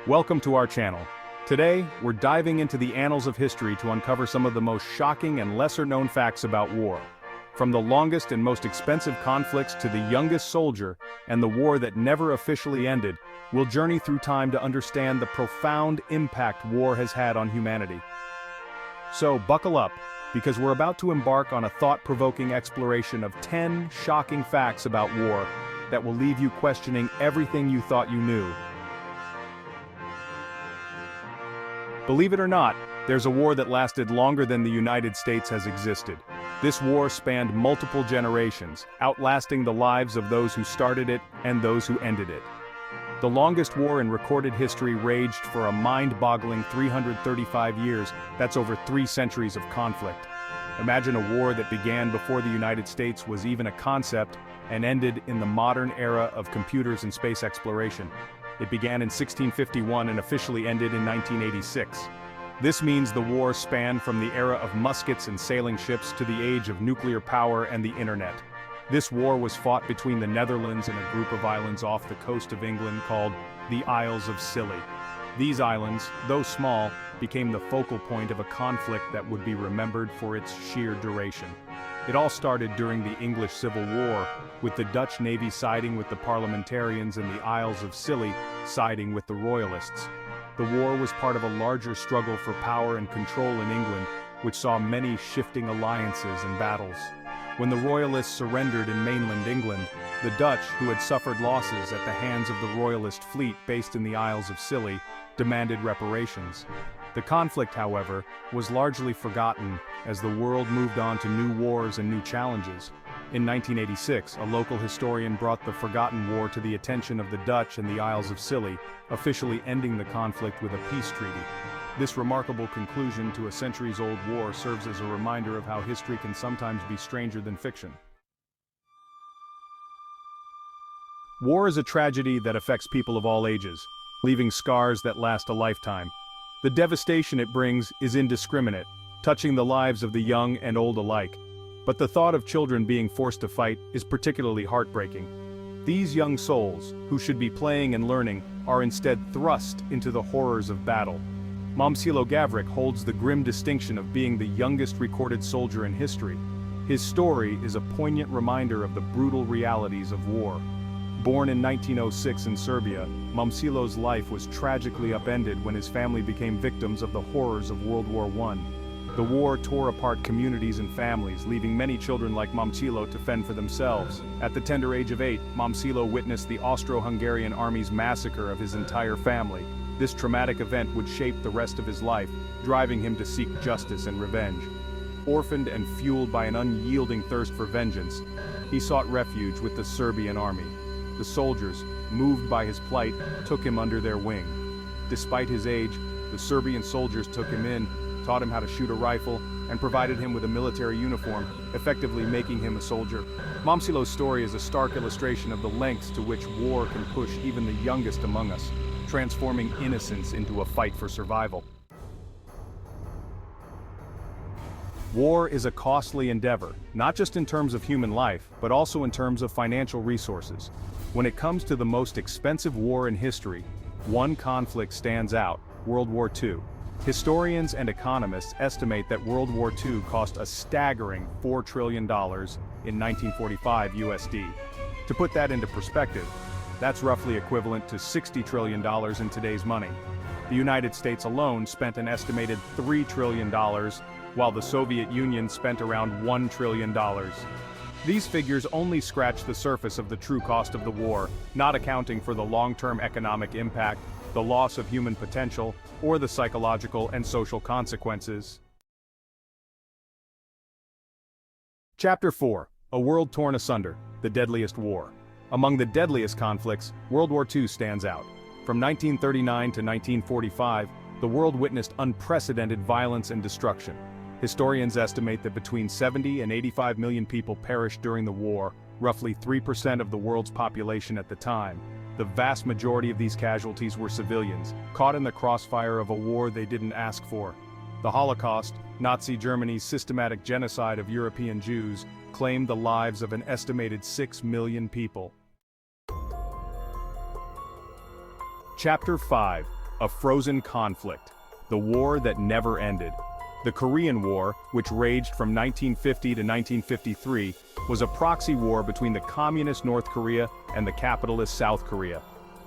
Welcome to our channel. Today, we're diving into the annals of history to uncover some of the most shocking and lesser-known facts about war. From the longest and most expensive conflicts to the youngest soldier and the war that never officially ended, we'll journey through time to understand the profound impact war has had on humanity. So buckle up, because we're about to embark on a thought-provoking exploration of 10 shocking facts about war that will leave you questioning everything you thought you knew. Believe it or not, there's a war that lasted longer than the United States has existed. This war spanned multiple generations, outlasting the lives of those who started it and those who ended it. The longest war in recorded history raged for a mind-boggling 335 years. That's over 3 centuries of conflict. Imagine a war that began before the United States was even a concept and ended in the modern era of computers and space exploration. It began in 1651 and officially ended in 1986. This means the war spanned from the era of muskets and sailing ships to the age of nuclear power and the internet. This war was fought between the Netherlands and a group of islands off the coast of England called the Isles of Scilly. These islands, though small, became the focal point of a conflict that would be remembered for its sheer duration. It all started during the English Civil War, with the Dutch Navy siding with the parliamentarians and the Isles of Scilly siding with the royalists. The war was part of a larger struggle for power and control in England, which saw many shifting alliances and battles. When the royalists surrendered in mainland England, the Dutch, who had suffered losses at the hands of the royalist fleet based in the Isles of Scilly, demanded reparations. The conflict, however, was largely forgotten as the world moved on to new wars and new challenges. In 1986, a local historian brought the forgotten war to the attention of the Dutch and the Isles of Scilly, officially ending the conflict with a peace treaty. This remarkable conclusion to a centuries-old war serves as a reminder of how history can sometimes be stranger than fiction. War is a tragedy that affects people of all ages, leaving scars that last a lifetime. The devastation it brings is indiscriminate, touching the lives of the young and old alike. But the thought of children being forced to fight is particularly heartbreaking. These young souls, who should be playing and learning, are instead thrust into the horrors of battle. Momcilo Gavric holds the grim distinction of being the youngest recorded soldier in history. His story is a poignant reminder of the brutal realities of war. Born in 1906 in Serbia, Momcilo's life was tragically upended when his family became victims of the horrors of World War I. The war tore apart communities and families, leaving many children like Momcilo to fend for themselves. At the tender age of 8, Momcilo witnessed the Austro-Hungarian army's massacre of his entire family. This traumatic event would shape the rest of his life, driving him to seek justice and revenge. Orphaned and fueled by an unyielding thirst for vengeance, he sought refuge with the Serbian army. The soldiers, moved by his plight, took him under their wing. Despite his age, the Serbian soldiers took him in, taught him how to shoot a rifle, and provided him with a military uniform, effectively making him a soldier. Momcilo's story is a stark illustration of the lengths to which war can push even the youngest among us, transforming innocence into a fight for survival. War is a costly endeavor, not just in terms of human life, but also in terms of financial resources. When it comes to the most expensive war in history, one conflict stands out: World War II. Historians and economists estimate that World War II cost a staggering $4 trillion in 1945 USD. To put that into perspective, that's roughly equivalent to $60 trillion in today's money. The United States alone spent an estimated $3 trillion, while the Soviet Union spent around $1 trillion. These figures only scratch the surface of the true cost of the war, not accounting for the long-term economic impact, the loss of human potential, or the psychological and social consequences. Chapter 4. A World Torn Asunder, the Deadliest War. Among the deadliest conflicts, World War II stands out. From 1939 to 1945, the world witnessed unprecedented violence and destruction. Historians estimate that between 70 and 85 million people perished during the war, roughly 3% of the world's population at the time. The vast majority of these casualties were civilians, caught in the crossfire of a war they didn't ask for. The Holocaust, Nazi Germany's systematic genocide of European Jews, claimed the lives of an estimated 6 million people. Chapter 5. a frozen conflict, the war that never ended. The Korean War, which raged from 1950 to 1953, was a proxy war between the communist North Korea and the capitalist South Korea.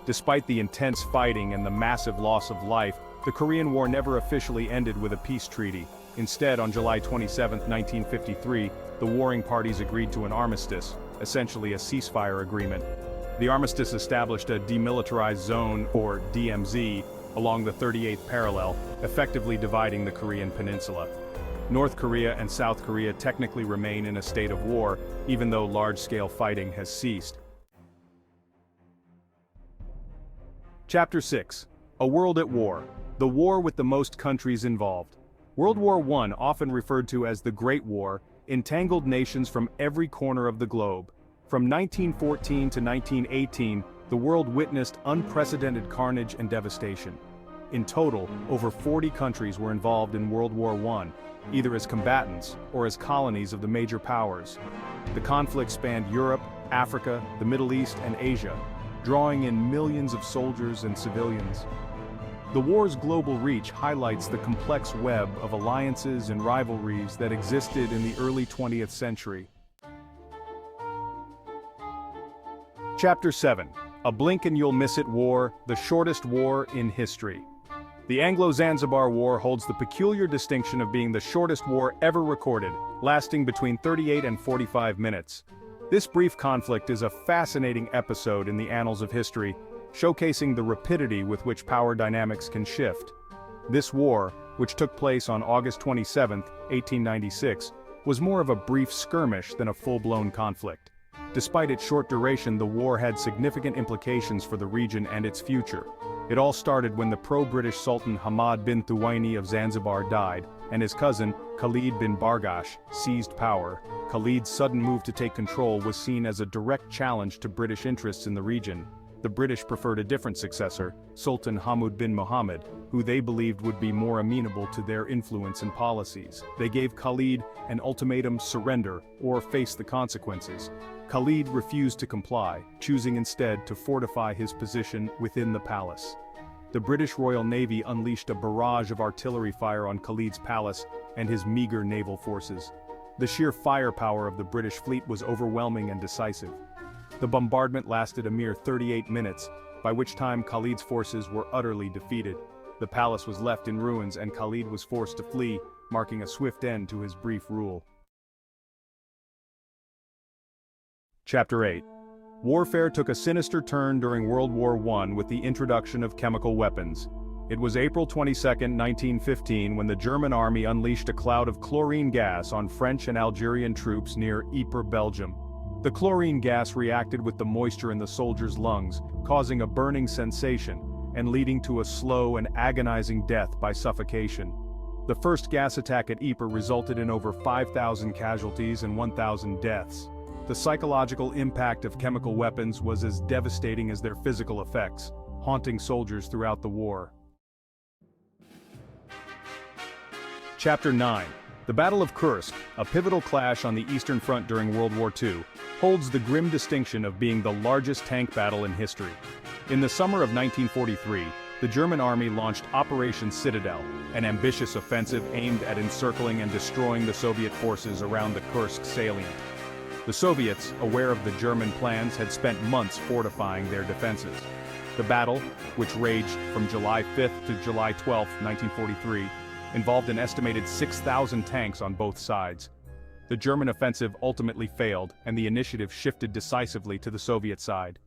Despite the intense fighting and the massive loss of life, the Korean War never officially ended with a peace treaty. Instead, on July 27, 1953, the warring parties agreed to an armistice, essentially a ceasefire agreement. The armistice established a demilitarized zone, or DMZ, along the 38th parallel, effectively dividing the Korean peninsula. North Korea and South Korea technically remain in a state of war, even though large-scale fighting has ceased. Chapter 6. A World at War. The war with the most countries involved. World War I, often referred to as the Great War, entangled nations from every corner of the globe. From 1914 to 1918, the world witnessed unprecedented carnage and devastation. In total, over 40 countries were involved in World War I, either as combatants or as colonies of the major powers. The conflict spanned Europe, Africa, the Middle East, and Asia, drawing in millions of soldiers and civilians. The war's global reach highlights the complex web of alliances and rivalries that existed in the early 20th century. Chapter 7. A Blink and You'll Miss It War, the shortest war in history. The Anglo-Zanzibar War holds the peculiar distinction of being the shortest war ever recorded, lasting between 38 and 45 minutes. This brief conflict is a fascinating episode in the annals of history, showcasing the rapidity with which power dynamics can shift. This war, which took place on August 27, 1896, was more of a brief skirmish than a full-blown conflict. Despite its short duration, the war had significant implications for the region and its future. It all started when the pro-British Sultan Hamad bin Thuwaini of Zanzibar died, and his cousin, Khalid bin Bargash, seized power. Khalid's sudden move to take control was seen as a direct challenge to British interests in the region. The British preferred a different successor, Sultan Hamud bin Muhammad, who they believed would be more amenable to their influence and policies. They gave Khalid an ultimatum: surrender or face the consequences. Khalid refused to comply, choosing instead to fortify his position within the palace. The British Royal Navy unleashed a barrage of artillery fire on Khalid's palace and his meager naval forces. The sheer firepower of the British fleet was overwhelming and decisive. The bombardment lasted a mere 38 minutes, by which time Khalid's forces were utterly defeated. The palace was left in ruins and Khalid was forced to flee, marking a swift end to his brief rule. Chapter 8. Warfare took a sinister turn during World War I with the introduction of chemical weapons. It was April 22, 1915 when the German army unleashed a cloud of chlorine gas on French and Algerian troops near Ypres, Belgium. The chlorine gas reacted with the moisture in the soldiers' lungs, causing a burning sensation, and leading to a slow and agonizing death by suffocation. The first gas attack at Ypres resulted in over 5,000 casualties and 1,000 deaths. The psychological impact of chemical weapons was as devastating as their physical effects, haunting soldiers throughout the war. Chapter 9. The Battle of Kursk, a pivotal clash on the Eastern Front during World War II, holds the grim distinction of being the largest tank battle in history. In the summer of 1943, the German army launched Operation Citadel, an ambitious offensive aimed at encircling and destroying the Soviet forces around the Kursk salient. The Soviets, aware of the German plans, had spent months fortifying their defenses. The battle, which raged from July 5 to July 12, 1943, involved an estimated 6,000 tanks on both sides. The German offensive ultimately failed, and the initiative shifted decisively to the Soviet side.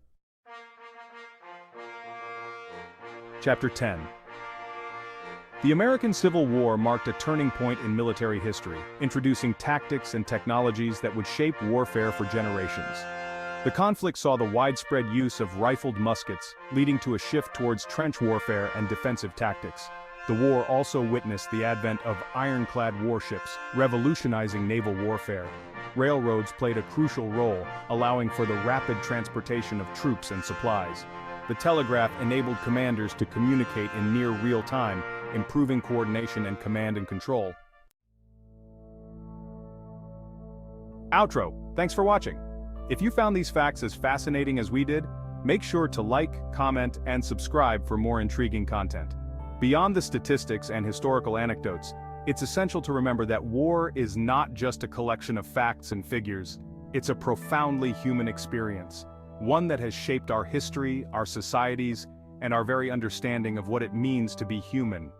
Chapter 10. The American Civil War marked a turning point in military history, introducing tactics and technologies that would shape warfare for generations. The conflict saw the widespread use of rifled muskets, leading to a shift towards trench warfare and defensive tactics. The war also witnessed the advent of ironclad warships, revolutionizing naval warfare. Railroads played a crucial role, allowing for the rapid transportation of troops and supplies. The telegraph enabled commanders to communicate in near real time, improving coordination and command and control. Outro. Thanks for watching. If you found these facts as fascinating as we did, Make sure to like, comment, and subscribe for more intriguing content. Beyond the statistics and historical anecdotes, it's essential to remember that war is not just a collection of facts and figures, it's a profoundly human experience, one that has shaped our history, our societies, and our very understanding of what it means to be human.